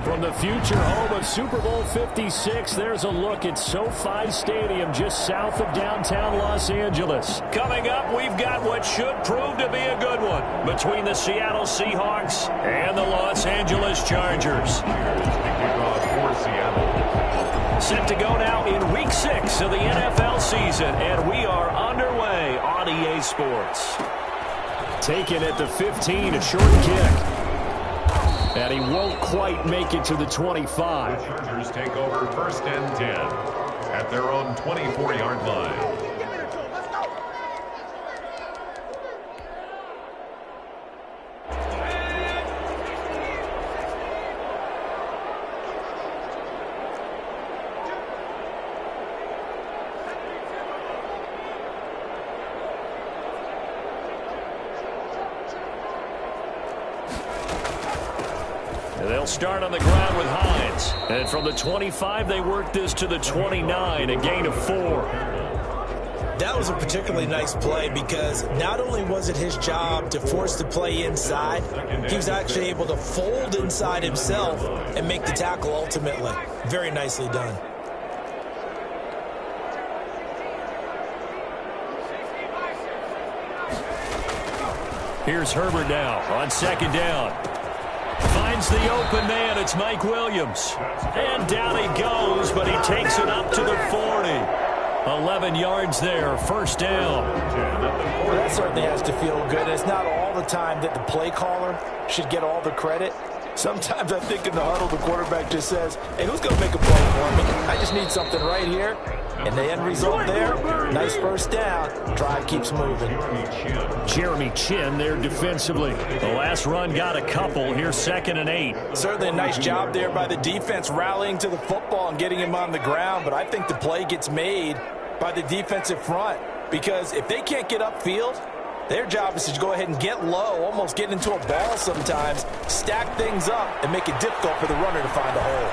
From the future home of Super Bowl 56, there's a look at SoFi Stadium just south of downtown Los Angeles. Coming up, we've got what should prove to be a good one between the Seattle Seahawks and the Los Angeles Chargers. Set to go now in Week 6 of the NFL season, and we are underway on EA Sports. Taken at the 15, a short kick. And he won't quite make it to the 25. The Chargers take over 1st and 10 at their own 24-yard line. They'll start on the ground with Hines. And from the 25, they work this to the 29, a gain of 4. That was a particularly nice play because not only was it his job to force the play inside, he was actually able to fold inside himself and make the tackle ultimately. Very nicely done. Here's Herbert now on 2nd down. Finds the open man. It's Mike Williams. And down he goes, but he takes it up to the 40. 11 yards there, 1st down. Well, that certainly has to feel good. It's not all the time that the play caller should get all the credit. Sometimes I think in the huddle, the quarterback just says, hey, who's going to make a play for me? I just need something right here. And the end result there, nice 1st down. Drive keeps moving. Jeremy Chin there defensively. The last run got a couple. Here's 2nd and 8. Certainly a nice job there by the defense rallying to the football and getting him on the ground. But I think the play gets made by the defensive front. Because if they can't get upfield, their job is to go ahead and get low, almost get into a ball sometimes, stack things up, and make it difficult for the runner to find a hole.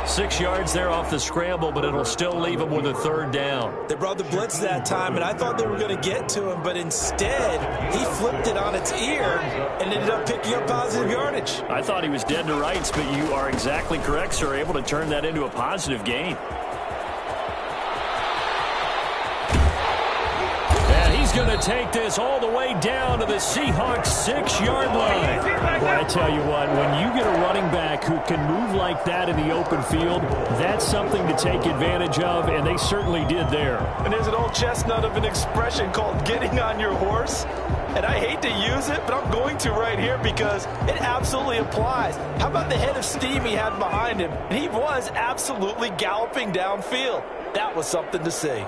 6 yards there off the scramble, but it'll still leave him with a 3rd down. They brought the blitz that time, and I thought they were going to get to him, but instead, he flipped it on its ear and ended up picking up positive yardage. I thought he was dead to rights, but you are exactly correct, sir, able to turn that into a positive gain. He's going to take this all the way down to the Seahawks 6-yard line. Boy, I tell you what, when you get a running back who can move like that in the open field, that's something to take advantage of, and they certainly did there. And there's an old chestnut of an expression called getting on your horse. And I hate to use it, but I'm going to right here because it absolutely applies. How about the head of steam he had behind him? And he was absolutely galloping downfield. That was something to see.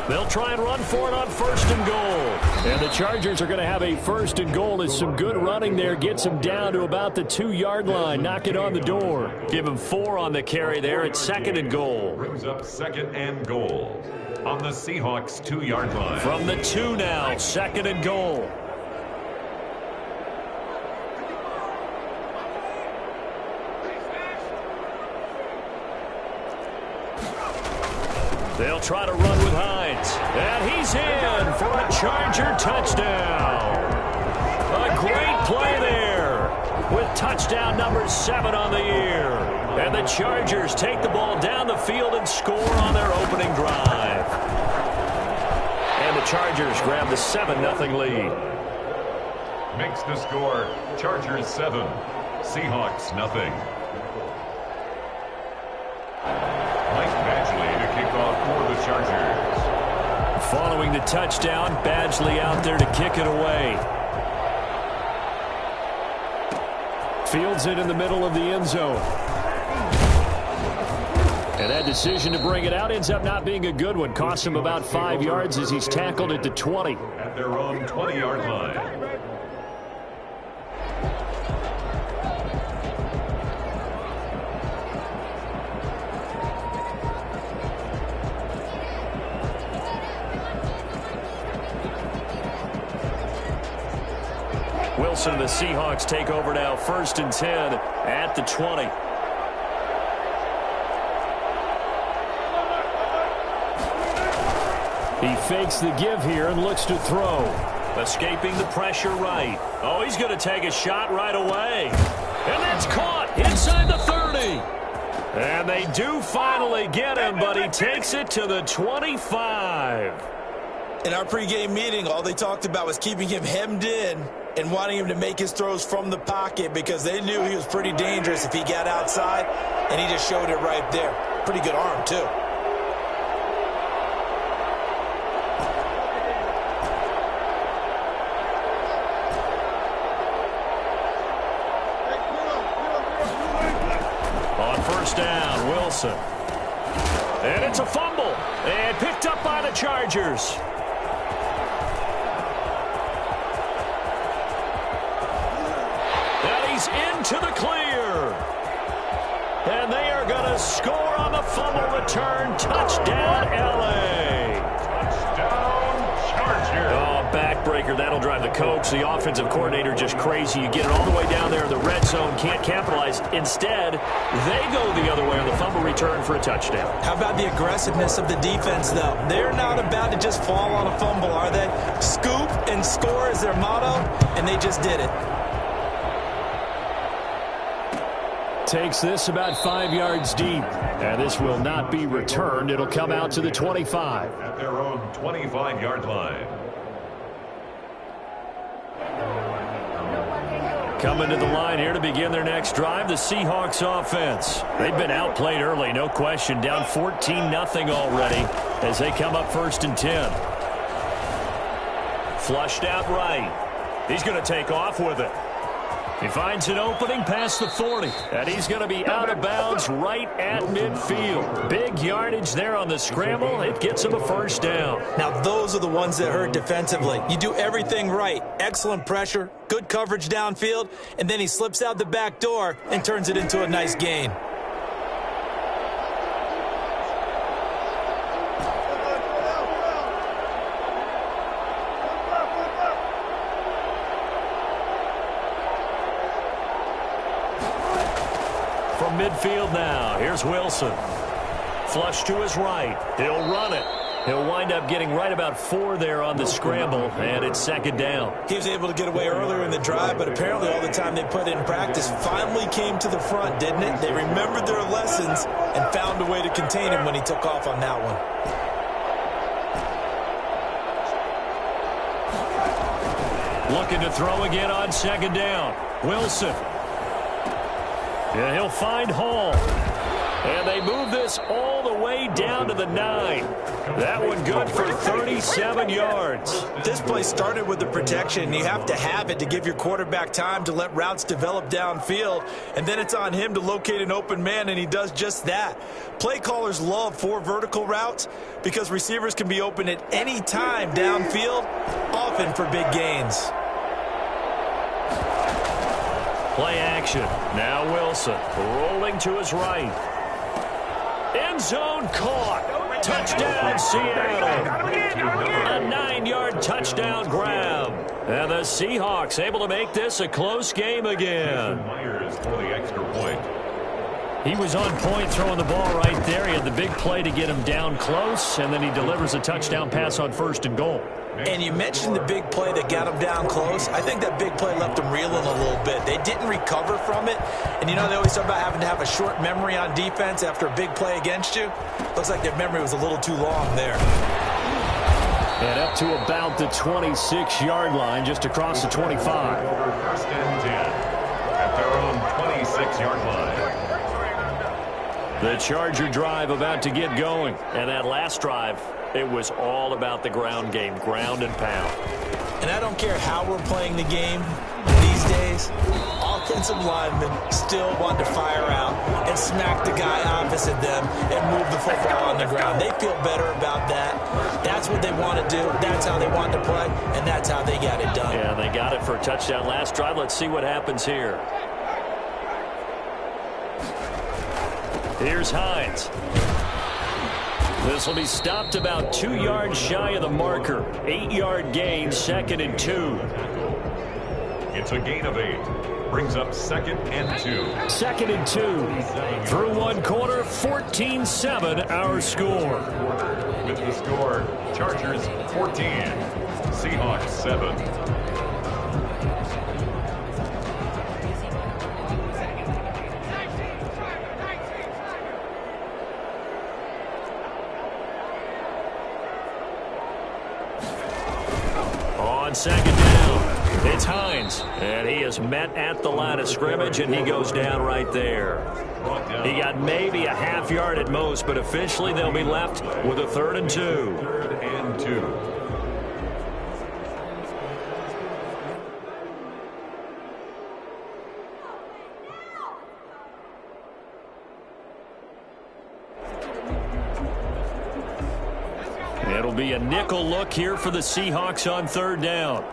They'll try and run for it on 1st and goal. And the Chargers are going to have a 1st and goal as some good running there gets them down to about the 2-yard line. Knock it on the door. Give him 4 on the carry there at 2nd and goal. Brings up 2nd and goal on the Seahawks 2-yard line. From the 2 now, 2nd and goal. They'll try to run with Hines. And he's in for a Charger touchdown. A great play there with touchdown number 7 on the year. And the Chargers take the ball down the field and score on their opening drive. And the Chargers grab the 7-0 lead. Makes the score Chargers 7, Seahawks nothing. For the Chargers. Following the touchdown, Badgley out there to kick it away. Fields it in the middle of the end zone. And that decision to bring it out ends up not being a good one. Costs him about 5 yards as he's tackled at the 20. At their own 20-yard line. Wilson and the Seahawks take over now, 1st and 10 at the 20. He fakes the give here and looks to throw. Escaping the pressure right. Oh, he's going to take a shot right away. And that's caught inside the 30. And they do finally get him, but he takes it to the 25. In our pregame meeting, all they talked about was keeping him hemmed in and wanting him to make his throws from the pocket because they knew he was pretty dangerous if he got outside, and he just showed it right there. Pretty good arm, too. On first down, Wilson. And it's a fumble. And picked up by the Chargers. And he's into the clear. And they are going to score on the fumble return. Touchdown, L.A. Touchdown, Chargers. Oh, backbreaker. That'll drive the coach. The offensive coordinator just crazy. You get it all the way down there in the red zone. Can't capitalize. Instead, they go the other way on the fumble return for a touchdown. How about the aggressiveness of the defense, though? They're not about to just fall on a fumble, are they? Scoop and score is their motto, and they just did it. Takes this about 5 yards deep. And this will not be returned. It'll come out to the 25. At their own 25-yard line. Coming to the line here to begin their next drive, the Seahawks offense. They've been outplayed early, no question. Down 14-0 already as they come up first and 10. Flushed out right. He's going to take off with it. He finds an opening past the 40, and he's going to be out of bounds right at midfield. Big yardage there on the scramble. It gets him a first down. Now, those are the ones that hurt defensively. You do everything right. Excellent pressure, good coverage downfield, and then he slips out the back door and turns it into a nice gain. Midfield now. Here's Wilson. Flush to his right. He'll run it. He'll wind up getting right about 4 there on the scramble, and it's second down. He was able to get away earlier in the drive, but apparently all the time they put in practice finally came to the front, didn't it? They remembered their lessons and found a way to contain him when he took off on that one. Looking to throw again on second down. Wilson. Yeah, he'll find Hall. And they move this all the way down to the 9. That one good for 37 yards. This play started with the protection. You have to have it to give your quarterback time to let routes develop downfield. And then it's on him to locate an open man, and he does just that. Play callers love 4 vertical routes because receivers can be open at any time downfield, often for big gains. Play action. Now Wilson rolling to his right. End zone caught. Touchdown, Seattle. A 9-yard touchdown grab. And the Seahawks able to make this a close game again. Myers for the extra point. He was on point throwing the ball right there. He had the big play to get him down close, and then he delivers a touchdown pass on first and goal. And you mentioned the big play that got him down close. I think that big play left him reeling a little bit. They didn't recover from it. And, you know, they always talk about having to have a short memory on defense after a big play against you. Looks like their memory was a little too long there. And up to about the 26-yard line, just across the 25. First and 10 at their own 26-yard line. The Charger drive about to get going. And that last drive, it was all about the ground game, ground and pound. And I don't care how we're playing the game these days, offensive linemen still want to fire out and smack the guy opposite them and move the football on the ground. They feel better about that. That's what they want to do. That's how they want to play, and that's how they got it done. Yeah, they got it for a touchdown last drive. Let's see what happens here. Here's Hines. This will be stopped about 2 yards shy of the marker. 8-yard gain, second and 2. It's a gain of 8. Brings up second and 2. Second and 2. Through one quarter, 14-7 our score. with the score, Chargers 14, Seahawks 7. On second down, it's Hines, and he is met at the line of scrimmage, and he goes down right there. He got maybe a half yard at most, but officially they'll be left with a 3rd and 2. 3rd and 2. It'll be a nickel look here for the Seahawks on 3rd down.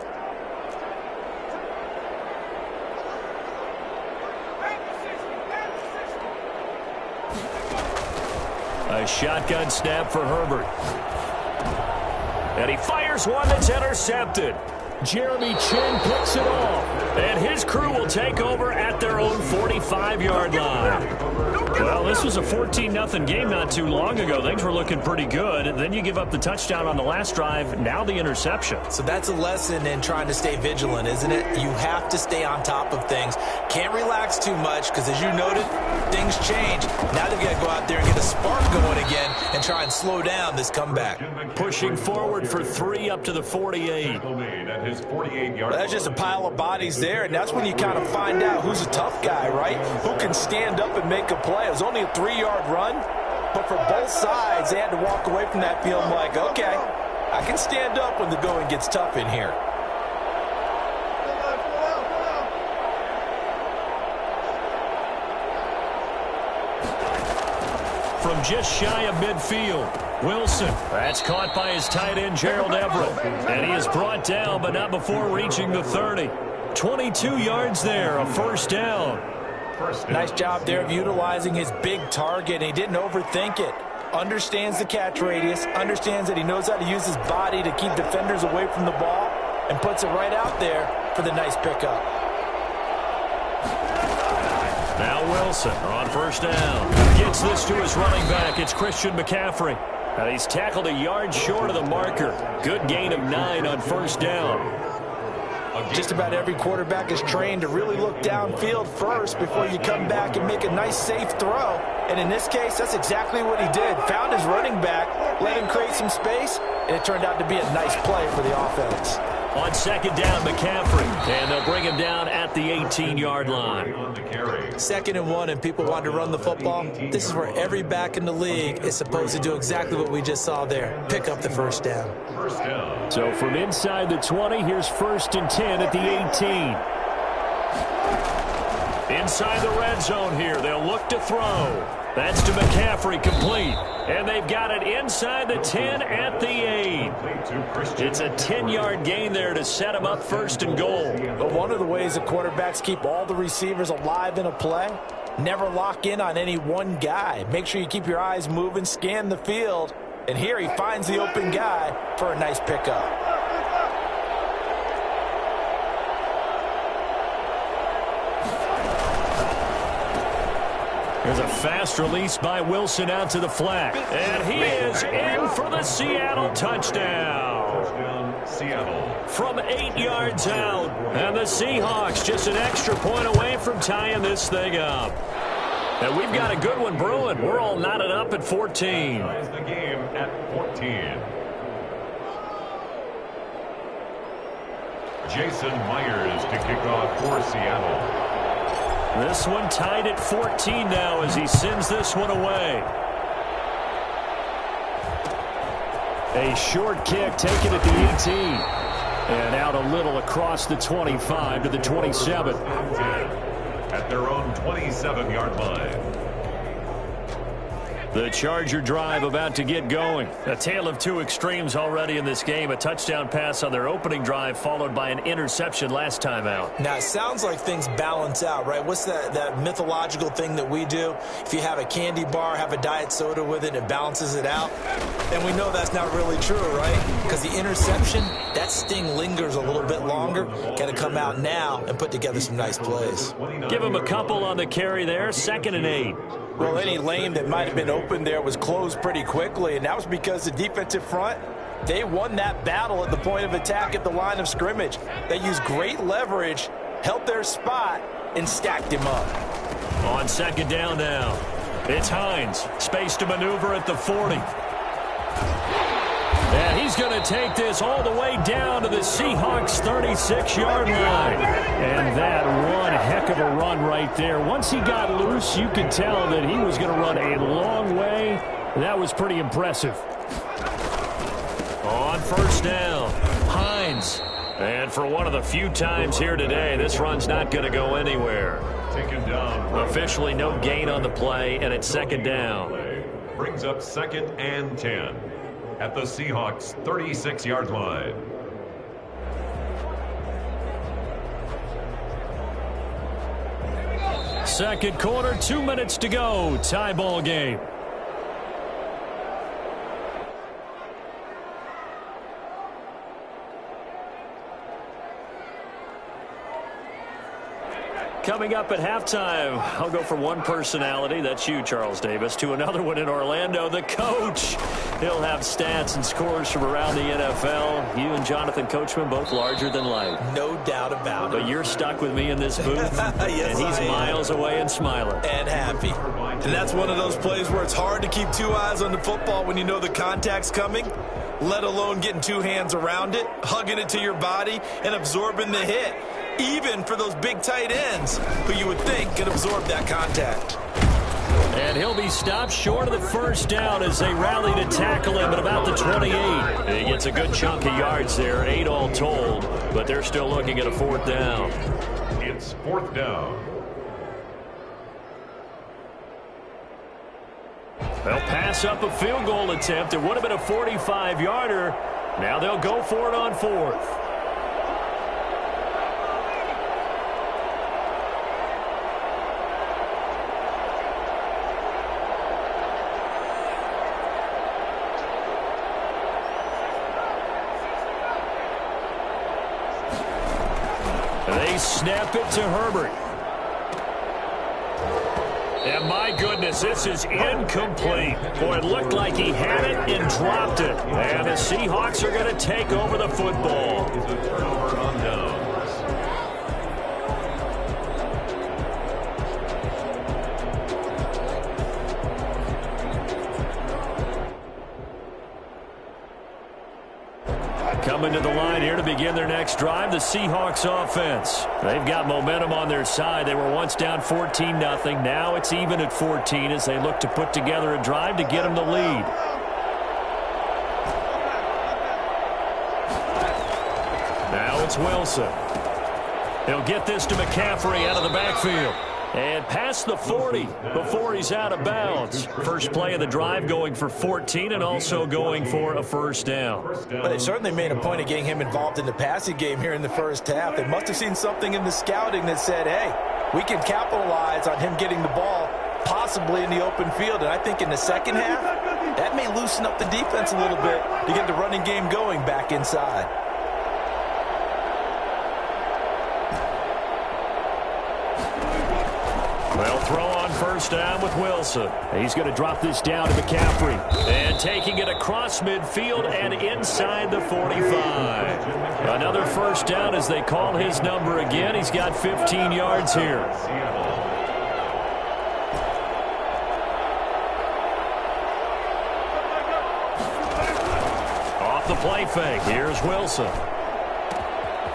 A shotgun snap for Herbert. And he fires one that's intercepted. Jeremy Chin picks it off. And his crew will take over at their own 45-yard line. Well, this was a 14-0 game not too long ago. Things were looking pretty good. And then you give up the touchdown on the last drive. Now the interception. So that's a lesson in trying to stay vigilant, isn't it? You have to stay on top of things. Can't relax too much because, as you noted, things change. Now they've got to go out there and get a spark going again and try and slow down this comeback. Pushing forward for 3 up to the 48. That's just a pile of bodies there, and that's when you kind of find out who's a tough guy, right? Who can stand up and make a play. It was only a 3-yard run, but for both sides, they had to walk away from that field like, okay, I can stand up when the going gets tough in here. From just shy of midfield, Wilson. That's caught by his tight end, Gerald Everett. And he is brought down, but not before reaching the 30. 22 yards there, a 1st down. Nice job there of utilizing his big target. He didn't overthink it. Understands the catch radius, understands that he knows how to use his body to keep defenders away from the ball, and puts it right out there for the nice pickup. Now Wilson on 1st down. Gets this to his running back. It's Christian McCaffrey. And he's tackled a yard short of the marker. Good gain of 9 on 1st down. Just about every quarterback is trained to really look downfield first before you come back and make a nice, safe throw. And in this case, that's exactly what he did. Found his running back, let him create some space, and it turned out to be a nice play for the offense. On 2nd down, McCaffrey. And they'll bring him down at the 18-yard line. 2nd and 1, and people want to run the football. This is where every back in the league is supposed to do exactly what we just saw there. Pick up the 1st down. So from inside the 20, here's 1st and 10 at the 18. Inside the red zone here, they'll look to throw. That's to McCaffrey, complete. And they've got it inside the 10 at the 8. It's a 10-yard gain there to set him up 1st and goal. But one of the ways the quarterbacks keep all the receivers alive in a play, never lock in on any one guy. Make sure you keep your eyes moving, scan the field. And here he finds the open guy for a nice pickup. There's a fast release by Wilson out to the flat. And he is in for the Seattle touchdown. Seattle. From 8 yards out. And the Seahawks just an extra point away from tying this thing up. And we've got a good one brewing. We're all knotted up at 14. Ties the game at 14. Jason Myers to kick off for Seattle. This one tied at 14 now as he sends this one away. A short kick taken at the 18. And out a little across the 25 to the 27. At their own 27-yard line. The Charger drive about to get going. A tale of two extremes already in this game. A touchdown pass on their opening drive followed by an interception last time out. Now, it sounds like things balance out, right? What's that mythological thing that we do? If you have a candy bar, have a diet soda with it, it balances it out. And we know that's not really true, right? Because the interception, that sting lingers a little bit longer. Got to come out now and put together some nice plays. Give him a couple on the carry there. 2nd and 8. Well, any lane that might have been open there was closed pretty quickly, and that was because the defensive front, they won that battle at the point of attack at the line of scrimmage. They used great leverage, held their spot, and stacked him up. On second down now, it's Hines. Space to maneuver at the 40. And he's going to take this all the way down to the Seahawks' 36-yard line. And that one heck of a run right there. Once he got loose, you could tell that he was going to run a long way. That was pretty impressive. On first down, Hines. And for one of the few times here today, this run's not going to go anywhere. Taken down. Officially no gain on the play, and it's second down. Brings up 2nd and 10 at the Seahawks' 36-yard line. Second quarter, 2 minutes to go. Tie ball game. Coming up at halftime, I'll go from one personality, that's you, Charles Davis, to another one in Orlando, the coach. He'll have stats and scores from around the NFL. You and Jonathan Coachman, both larger than life. No doubt about it. But you're stuck with me in this booth, yes, and he's miles away and smiling. And happy. And that's one of those plays where it's hard to keep two eyes on the football when you know the contact's coming, let alone getting two hands around it, hugging it to your body, and absorbing the hit. Even for those big tight ends who you would think could absorb that contact. And he'll be stopped short of the first down as they rally to tackle him at about the 28. He gets a good chunk of yards there, 8 all told, but they're still looking at a 4th down. It's 4th down. They'll pass up a field goal attempt. It would have been a 45-yarder. Now they'll go for it on 4th. They snap it to Herbert. And my goodness, this is incomplete. Boy, it looked like he had it and dropped it. And the Seahawks are going to take over the football. Coming to the line here to begin their next drive, the Seahawks offense. They've got momentum on their side. They were once down 14-0. Now it's even at 14 as they look to put together a drive to get them the lead. Now it's Wilson. He'll get this to McCaffrey out of the backfield. And past the 40 before he's out of bounds. First play of the drive going for 14 and also going for a first down. But they certainly made a point of getting him involved in the passing game here in the first half. They must have seen something in the scouting that said, hey, we can capitalize on him getting the ball possibly in the open field. And I think in the second half, that may loosen up the defense a little bit to get the running game going back inside. They'll throw on first down with Wilson. He's going to drop this down to McCaffrey. And taking it across midfield and inside the 45. Another first down as they call his number again. He's got 15 yards here. Off the play fake. Here's Wilson.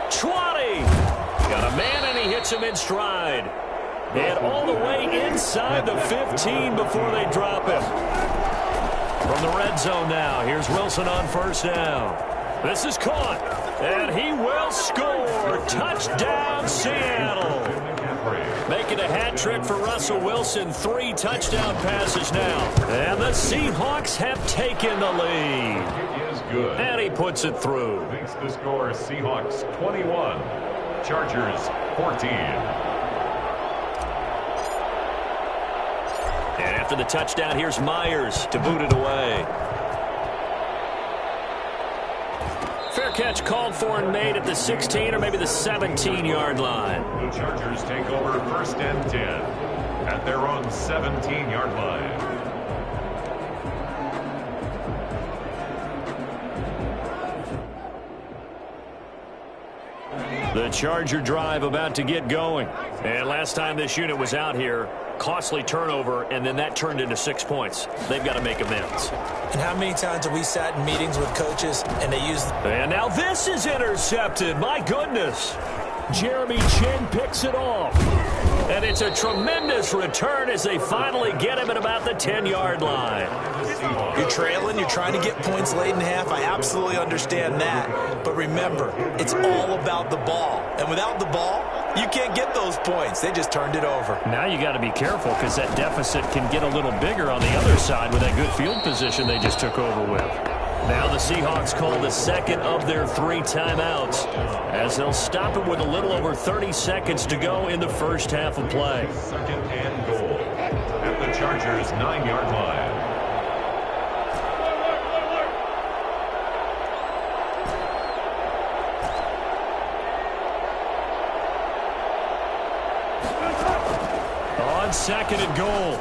20. Got a man and he hits him in stride. And all the way inside the 15 before they drop him. From the red zone now, here's Wilson on first down. This is caught, and he will score. Touchdown, Seattle. Making a hat trick for Russell Wilson. 3 touchdown passes now. And the Seahawks have taken the lead. It is good. And he puts it through. Makes the score Seahawks 21, Chargers 14. And after the touchdown, here's Myers to boot it away. Fair catch called for and made at the 16 or maybe the 17-yard line. The Chargers take over first and 10. at their own 17-yard line. The Charger drive about to get going. And last time this unit was out here, costly turnover, and then that turned into 6 points. They've got to make amends. And how many times have we sat in meetings with coaches and they use... And now this is intercepted. My goodness. Jeremy Chin picks it off. And it's a tremendous return as they finally get him at about the 10-yard line. You're trailing, you're trying to get points late in half. I absolutely understand that. But remember, it's all about the ball. And without the ball, you can't get those points. They just turned it over. Now you got to be careful because that deficit can get a little bigger on the other side with that good field position they just took over with. Now the Seahawks call the second of their 3 timeouts as they'll stop it with a little over 30 seconds to go in the first half of play. Second and goal at the Chargers' 9-yard line. On second and goal,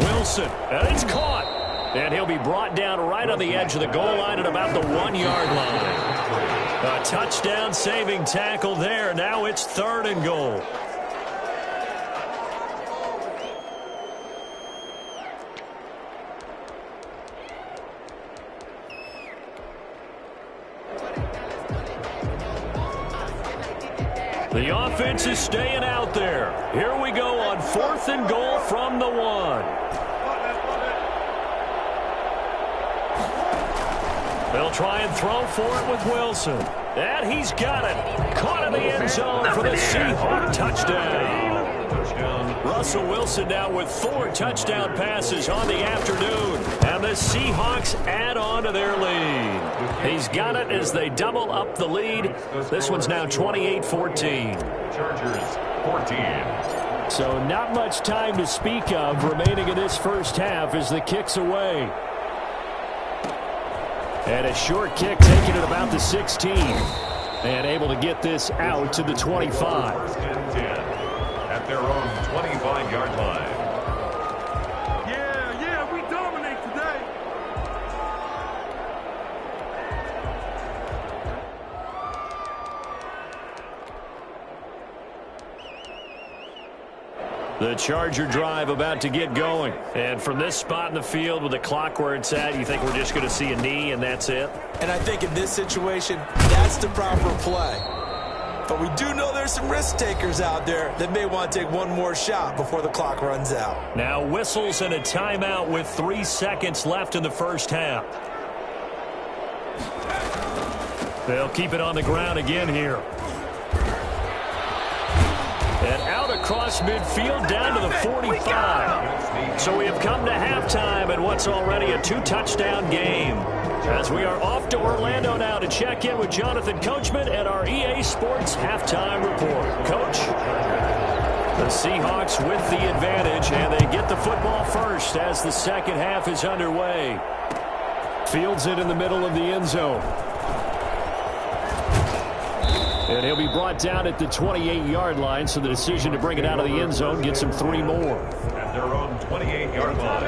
Wilson, and it's caught. And he'll be brought down right on the edge of the goal line at about the 1-yard line. A touchdown-saving tackle there. Now it's 3rd and goal. The offense is staying out there. Here we go on 4th and goal from the 1. They'll try and throw for it with Wilson. And he's got it. Caught in the end zone for the Seahawk touchdown. Russell Wilson now with 4 touchdown passes on the afternoon. And the Seahawks add on to their lead. He's got it as they double up the lead. This one's now 28-14. Chargers 14. So not much time to speak of remaining in this first half as the kick's away. And a short kick taken at about the 16. And able to get this out to the 25. 1st and 10 at their own 25-yard line. Yeah, we dominate today. The Charger drive about to get going. And from this spot in the field with the clock where it's at, you think we're just going to see a knee and that's it? And I think in this situation, that's the proper play. But we do know there's some risk takers out there that may want to take one more shot before the clock runs out. Now whistles and a timeout with 3 seconds left in the first half. They'll keep it on the ground again here. And out across midfield down to the 45. So we have come to halftime in what's already a 2-touchdown game. As we are off to Orlando now to check in with Jonathan Coachman at our EA Sports Halftime Report. Coach? The Seahawks with the advantage, and they get the football first as the second half is underway. Fields it in the middle of the end zone. And he'll be brought down at the 28-yard line, so the decision to bring it out of the end zone gets him 3 more. At their own 28-yard line.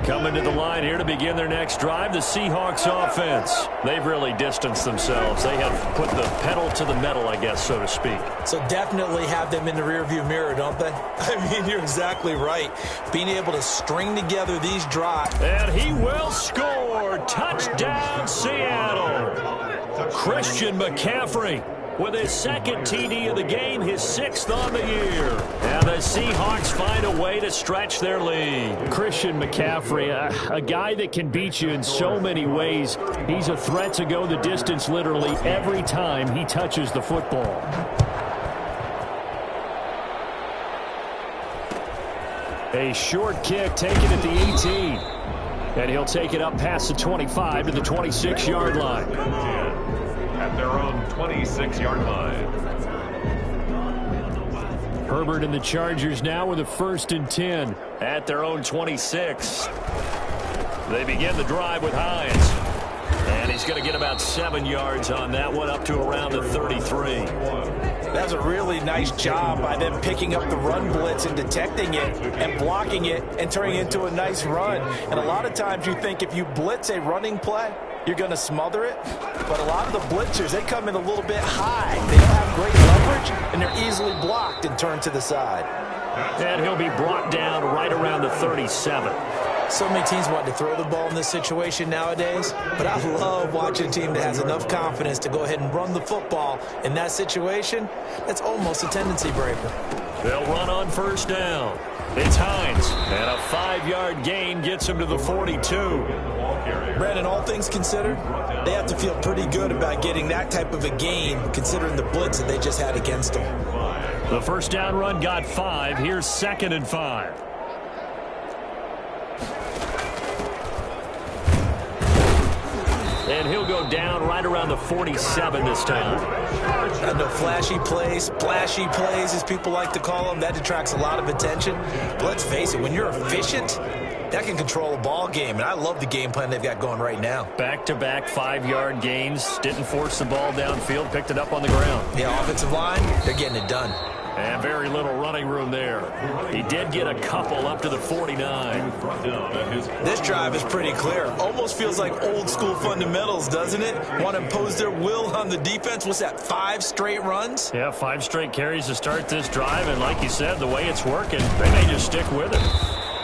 Coming to the line here to begin their next drive, the Seahawks offense. They've really distanced themselves. They have put the pedal to the metal, I guess, so to speak. So definitely have them in the rearview mirror, don't they? I mean, you're exactly right. Being able to string together these drives. And he will score. Touchdown, Seattle. Christian McCaffrey with his 2nd TD of the game, his 6th on the year. And the Seahawks find a way to stretch their lead. Christian McCaffrey, a guy that can beat you in so many ways. He's a threat to go the distance literally every time he touches the football. A short kick taken at the 18. And he'll take it up past the 25 to the 26-yard line. At their own 26-yard line. Herbert and the Chargers now with a 1st and 10 at their own 26. They begin the drive with Hines. And he's going to get about 7 yards on that one, up to around the 33. That's a really nice job by them picking up the run blitz and detecting it and blocking it and turning it into a nice run. And a lot of times you think if you blitz a running play, you're going to smother it. But a lot of the blitzers, they come in a little bit high. They don't have great leverage, and they're easily blocked and turned to the side. And he'll be brought down right around the 37. So many teams want to throw the ball in this situation nowadays, but I love watching a team that has enough confidence to go ahead and run the football in that situation. That's almost a tendency breaker. They'll run on first down. It's Hines, and a 5-yard gain gets him to the 42. Brandon, all things considered, they have to feel pretty good about getting that type of a gain considering the blitz that they just had against them. The first down run got 5. Here's 2nd and 5. And he'll go down right around the 47 this time. I know flashy plays, splashy plays, as people like to call them, that attracts a lot of attention. But let's face it, when you're efficient, that can control a ball game, and I love the game plan they've got going right now. Back-to-back 5-yard gains, didn't force the ball downfield, picked it up on the ground. Yeah, offensive line, they're getting it done. And very little running room there. He did get a couple up to the 49. This drive is pretty clear. Almost feels like old school fundamentals, doesn't it? Want to impose their will on the defense. What's that, 5 straight runs? Yeah, 5 straight carries to start this drive. And like you said, the way it's working, they may just stick with it.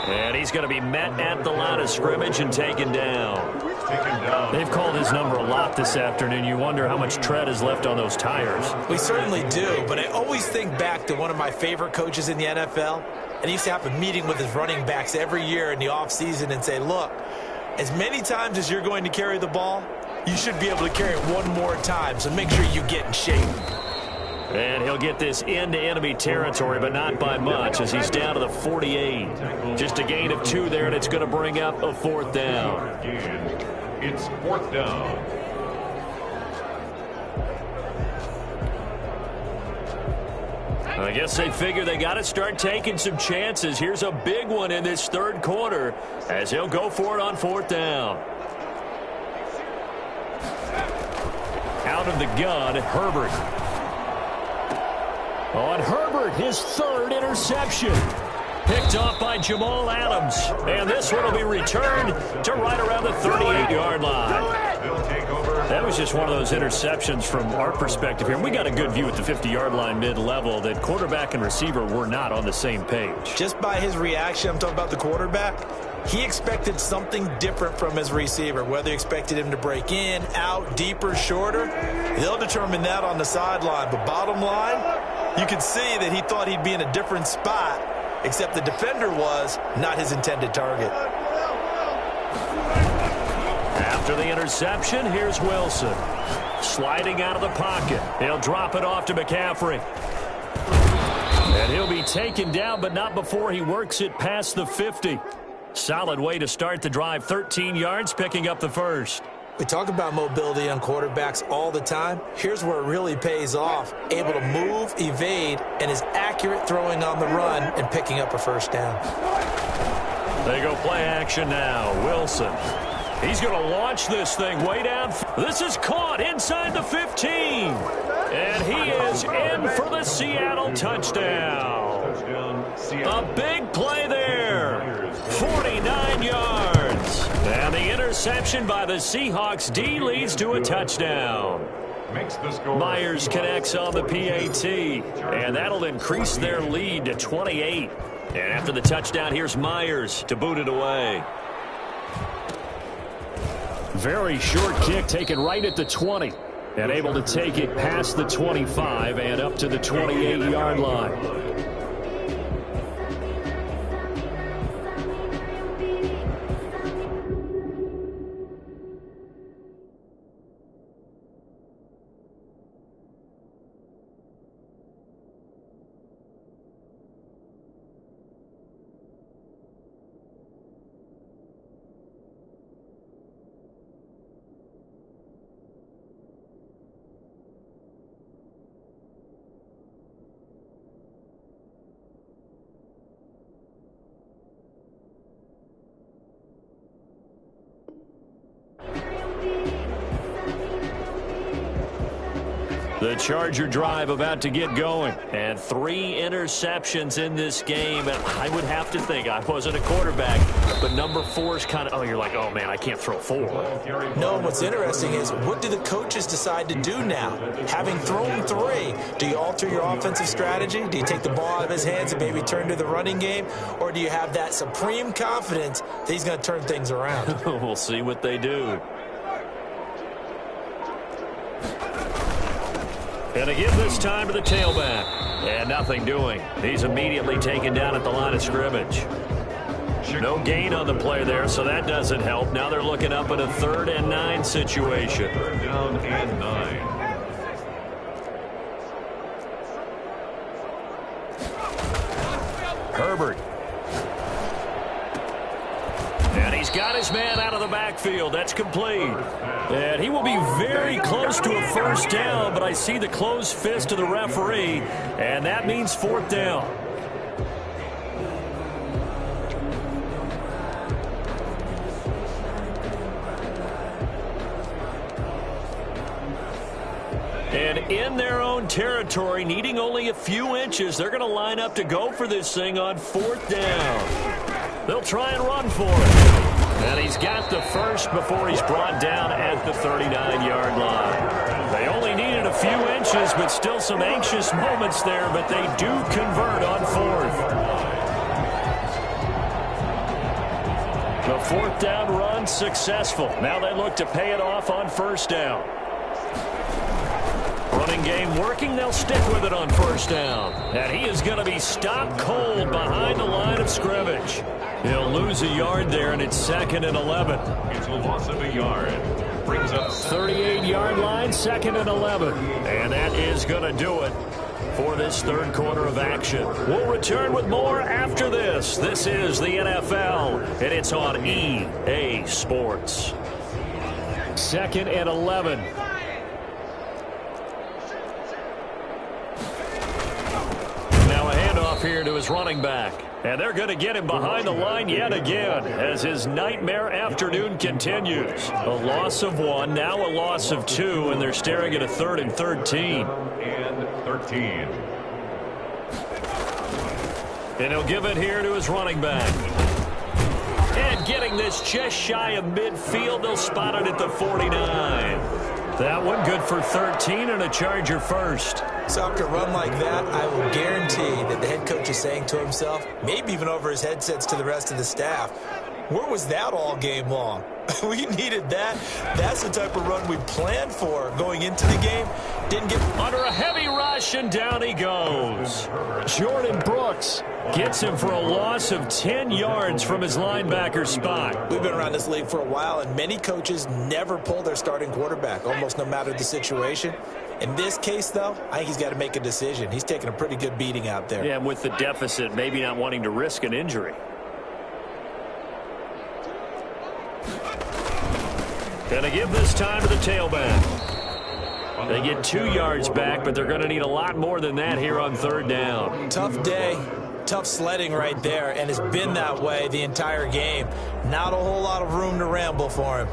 And he's going to be met at the line of scrimmage and taken down. They've called his number a lot this afternoon. You wonder how much tread is left on those tires. We certainly do, but I always think back to one of my favorite coaches in the NFL, and he used to have a meeting with his running backs every year in the offseason and say, look, as many times as you're going to carry the ball, you should be able to carry it one more time, so make sure you get in shape. And he'll get this into enemy territory, but not by much, as he's down to the 48. Just a gain of 2 there, and it's going to bring up a 4th down. It's 4th down. I guess they figure they got to start taking some chances. Here's a big one in this 3rd quarter, as he'll go for it on 4th down. Out of the gun, Herbert. On Herbert, his 3rd interception. Picked off by Jamal Adams. And this one will be returned to right around the 38-yard line. That was just one of those interceptions from our perspective here. And we got a good view at the 50-yard line mid-level that quarterback and receiver were not on the same page. Just by his reaction, I'm talking about the quarterback, he expected something different from his receiver, whether he expected him to break in, out, deeper, shorter. They'll determine that on the sideline. But bottom line, you could see that he thought he'd be in a different spot, except the defender was not his intended target. After the interception, here's Wilson. Sliding out of the pocket. He'll drop it off to McCaffrey. And he'll be taken down, but not before he works it past the 50. Solid way to start the drive. 13 yards, picking up the 1st. We talk about mobility on quarterbacks all the time. Here's where it really pays off. Able to move, evade, and is accurate throwing on the run and picking up a 1st down. They go play action now. Wilson. He's going to launch this thing way down. This is caught inside the 15. And he is in for the Seattle touchdown. A big play there. 49 yards. And the interception by the Seahawks D leads to a touchdown. Myers connects on the PAT. And that'll increase their lead to 28. And after the touchdown, here's Myers to boot it away. Very short kick taken right at the 20. And able to take it past the 25 and up to the 28-yard line. The Charger drive about to get going. And 3 interceptions in this game. And I would have to think, I wasn't a quarterback, but number 4 is kind of, oh, you're like, oh, man, I can't throw 4. No, what's interesting is, what do the coaches decide to do now? Having thrown 3, do you alter your offensive strategy? Do you take the ball out of his hands and maybe turn to the running game? Or do you have that supreme confidence that he's going to turn things around? We'll see what they do. And to give this time to the tailback. And nothing doing. He's immediately taken down at the line of scrimmage. No gain on the play there, so that doesn't help. Now they're looking up at a 3rd and 9 situation. 3rd down and 9. Herbert. And he's got his man out of the backfield. That's complete. And he will be very close to a 1st down, but I see the closed fist of the referee, and that means 4th down. And in their own territory, needing only a few inches, they're going to line up to go for this thing on 4th down. They'll try and run for it. And he's got the first before he's brought down at the 39-yard line. They only needed a few inches, but still some anxious moments there, but they do convert on 4th. The 4th down run successful. Now they look to pay it off on 1st down. Running game working, they'll stick with it on 1st down. And he is going to be stopped cold behind the line of scrimmage. He'll lose a yard there, and it's 2nd and 11. It's a loss of a yard. Brings up 38-yard line, 2nd and 11. And that is going to do it for this 3rd quarter of action. We'll return with more after this. This is the NFL, and it's on EA Sports. 2nd and 11. Here to his running back. And they're going to get him behind the line yet again as his nightmare afternoon continues. A loss of 1, now a loss of 2, and they're staring at a 3rd and 13. And 13. And he'll give it here to his running back. And getting this just shy of midfield, they'll spot it at the 49. That one good for 13 and a Charger first. So after a run like that, I will guarantee that the head coach is saying to himself, maybe even over his headsets to the rest of the staff, where was that all game long? We needed that. That's the type of run we planned for going into the game. Didn't get under a heavy rush, and down he goes. Jordan Brooks gets him for a loss of 10 yards from his linebacker spot. We've been around this league for a while, and many coaches never pull their starting quarterback, almost no matter the situation. In this case, though, I think he's got to make a decision. He's taking a pretty good beating out there. Yeah, and with the deficit, maybe not wanting to risk an injury. Going to give this time to the tailback. They get 2 yards back, but they're going to need a lot more than that here on 3rd down. Tough day, tough sledding right there, and it's been that way the entire game. Not a whole lot of room to ramble for him.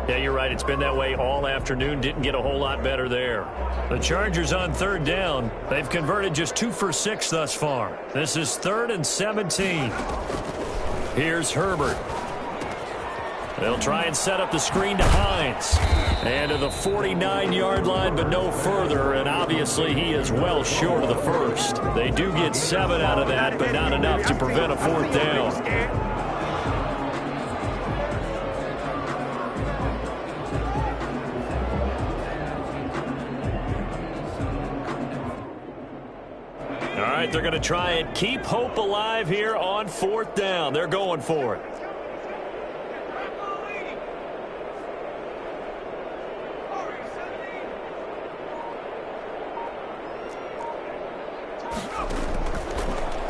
Yeah, you're right. It's been that way all afternoon. Didn't get a whole lot better there. The Chargers on 3rd down. They've converted just 2 for 6 thus far. This is 3rd and 17. Here's Herbert. They'll try and set up the screen to Hines. And to the 49-yard line, but no further. And obviously he is well short of the first. They do get 7 out of that, but not enough to prevent a 4th down. All right, they're going to try and keep hope alive here on 4th down. They're going for it.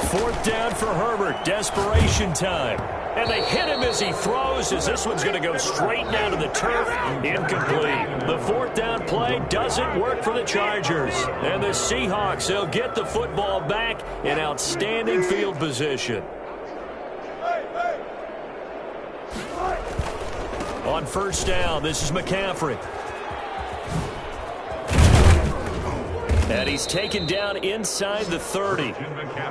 Fourth down for Herbert. Desperation time. And they hit him as he throws, as this one's going to go straight down to the turf. Incomplete. The 4th down play doesn't work for the Chargers. And the Seahawks, they'll get the football back in outstanding field position. On 1st down, this is McCaffrey. And he's taken down inside the 30.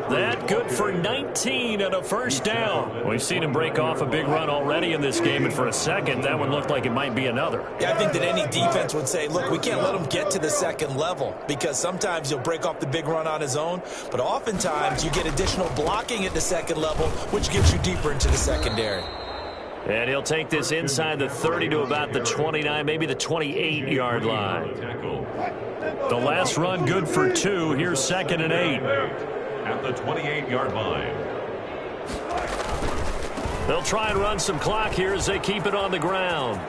That good for 19 and a first down. We've seen him break off a big run already in this game, and for a second, that one looked like it might be another. Yeah, I think that any defense would say, look, we can't let him get to the second level, because sometimes he'll break off the big run on his own, but oftentimes you get additional blocking at the second level, which gets you deeper into the secondary. And he'll take this inside the 30 to about the 29, maybe the 28-yard line. The last run good for 2. Here's 2nd and 8. At the 28-yard line. They'll try and run some clock here as they keep it on the ground.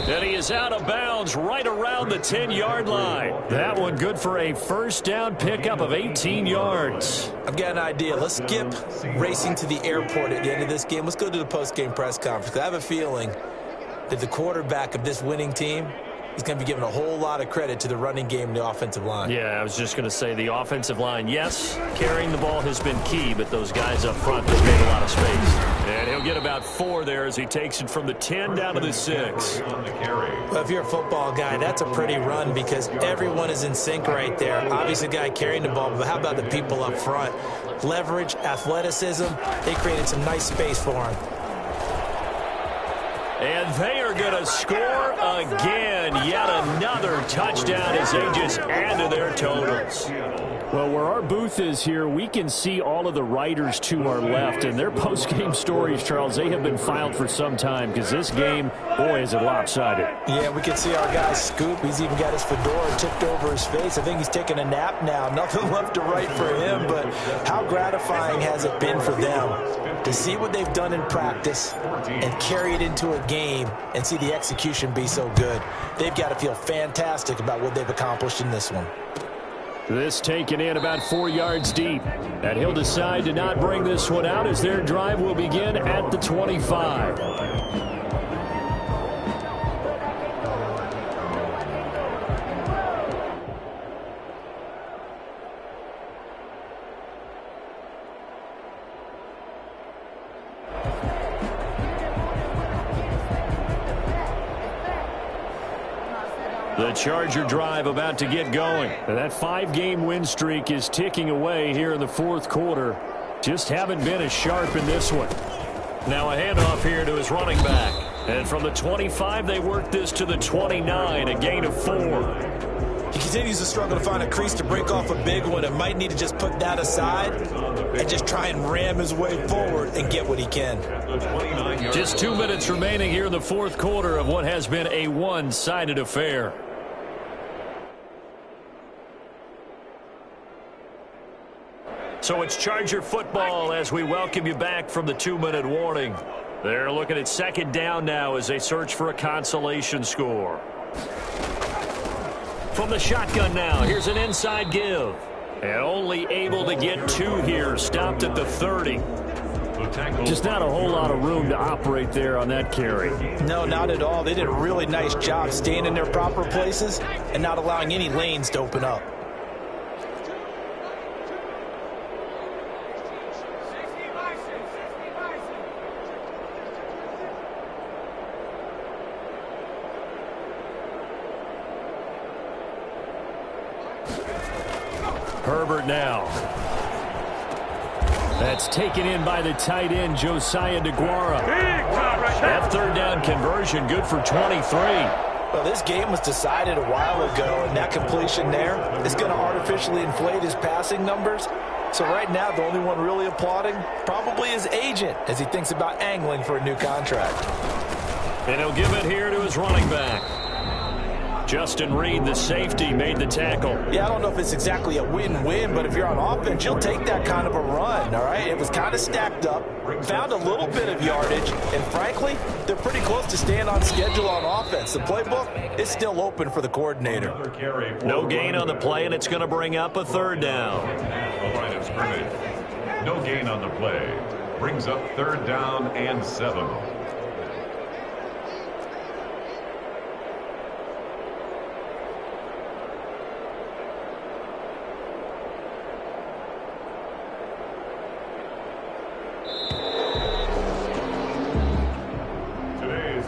And he is out of bounds right around the 10-yard line. That one good for a first down pickup of 18 yards. I've got an idea. Let's skip racing to the airport at the end of this game. Let's go to the post-game press conference. I have a feeling that the quarterback of this winning team is going to be giving a whole lot of credit to the running game and the offensive line. Yeah, I was just going to say the offensive line, yes, carrying the ball has been key, but those guys up front have made a lot of space. And he'll get about 4 there as he takes it from the 10 down to the 6. Well, if you're a football guy, that's a pretty run because everyone is in sync right there. Obviously, the guy carrying the ball, but how about the people up front? Leverage, athleticism, they created some nice space for him. And they are going to score again. Yet another touchdown as they just add to their totals. Well, where our booth is here, we can see all of the writers to our left. And their post-game stories, Charles, they have been filed for some time because this game, boy, is it lopsided. Yeah, we can see our guy Scoop. He's even got his fedora tipped over his face. I think he's taking a nap now. Nothing left to write for him, but how gratifying has it been for them to see what they've done in practice and carry it into a game and see the execution be so good. They've got to feel fantastic about what they've accomplished in this one. This taken in about 4 yards deep. And he'll decide to not bring this one out as their drive will begin at the 25. The Charger drive about to get going. And that 5-game win streak is ticking away here in the fourth quarter. Just haven't been as sharp in this one. Now a handoff here to his running back. And from the 25, they work this to the 29, a gain of 4. He continues to struggle to find a crease to break off a big one and might need to just put that aside and just try and ram his way forward and get what he can. Just 2 minutes remaining here in the fourth quarter of what has been a one-sided affair. So it's Charger football as we welcome you back from the 2-minute warning. They're looking at 2nd down now as they search for a consolation score. From the shotgun now, here's an inside give. And only able to get 2 here, stopped at the 30. Just not a whole lot of room to operate there on that carry. No, not at all. They did a really nice job staying in their proper places and not allowing any lanes to open up. Herbert now. That's taken in by the tight end, Josiah DeGuara. That 3rd down conversion good for 23. Well, this game was decided a while ago, and that completion there is going to artificially inflate his passing numbers. So right now, the only one really applauding probably his agent as he thinks about angling for a new contract. And he'll give it here to his running back. Justin Reed, the safety, made the tackle. Yeah, I don't know if it's exactly a win-win, but if you're on offense, you'll take that kind of a run, all right? It was kind of stacked up, found a little bit of yardage, and frankly, they're pretty close to staying on schedule on offense. The playbook is still open for the coordinator. No gain on the play, and it's going to bring up a 3rd down. The line of scrimmage. No gain on the play. Brings up 3rd down and 7.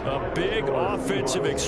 A big offensive